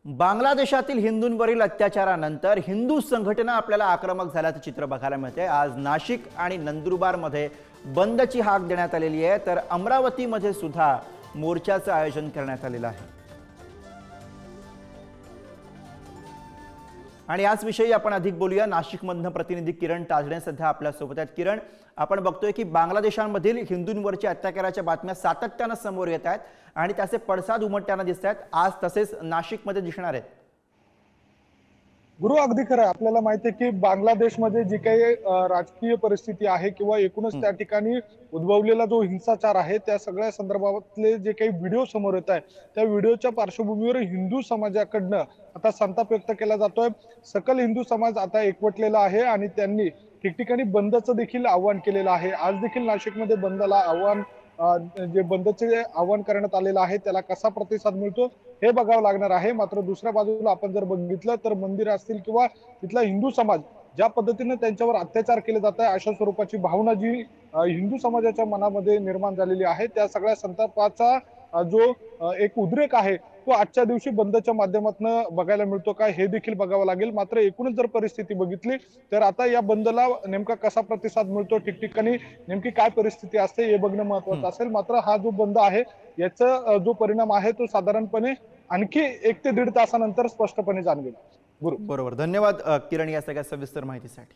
बांगलादेशातील हिंदूंवरील अत्याचारानंतर हिंदू संघटना आपल्याला आक्रमक झाल्याचं चित्र बघायला मिळते। आज नाशिक आणि नंदुरबारमध्ये बंदची हाक देण्यात आलेली आहे, तर अमरावतीमध्ये सुद्धा मोर्चाचं आयोजन करण्यात आलेलं आहे। आणि याच विषयी आपण अधिक बोलूया। नाशिकमधून प्रतिनिधी किरण ताजणे सध्या आपल्या सोबत आहेत। किरण, आपण बघतोय की बांगलादेशांमधील हिंदूंवरच्या अत्याचाराच्या बातम्या सातत्याने समोर येत आहेत आणि त्याचे पडसाद उमटताना दिसत आहेत। आज तसेच नाशिकमध्ये दिसणार आहेत। गुरु, अगदी खरं। आपल्याला माहिती आहे की बांगलादेशमध्ये जी काही राजकीय परिस्थिती आहे किंवा एकूणच त्या ठिकाणी उद्भवलेला जो हिंसाचार आहे त्या सगळ्या संदर्भातले जे काही व्हिडिओ समोर येत आहे त्या व्हिडिओच्या पार्श्वभूमीवर हिंदू समाजाकडनं आता संताप व्यक्त केला जातोय। सकल हिंदू समाज आता एकवटलेला आहे आणि त्यांनी ठिकठिकाणी बंदचं देखील आवाहन केलेलं आहे। आज देखील नाशिकमध्ये बंदला आव्हान जे बंदचे आवाहन करण्यात आलेलं आहे त्याला कसा प्रतिसाद मिळतो हे बघावं लागणार आहे। मात्र दुसऱ्या बाजूला आपण जर बघितलं तर मंदिर असतील किंवा तिथला हिंदू समाज ज्या पद्धतीने त्यांच्यावर अत्याचार केले जात आहे अशा स्वरूपाची भावना जी हिंदू समाजाच्या मनामध्ये निर्माण झालेली आहे त्या सगळ्या संतापाचा जो एक उद्रेक आहे तो आजच्या दिवशी बंदच्या माध्यमातून बघायला मिळतो का हे देखील बघावं लागेल। मात्र एकूणच जर परिस्थिती बघितली तर आता या बंदला नेमका कसा प्रतिसाद मिळतो, ठिकठिकाणी नेमकी काय परिस्थिती असते हे बघणं महत्त्वाचं असेल। मात्र हा जो बंद आहे याचा जो परिणाम आहे तो साधारणपणे आणखी 1 ते 1.5 तासानंतर स्पष्टपणे जाणवेल। गुरु, बरोबर, धन्यवाद किरण या सगळ्या सविस्तर माहितीसाठी।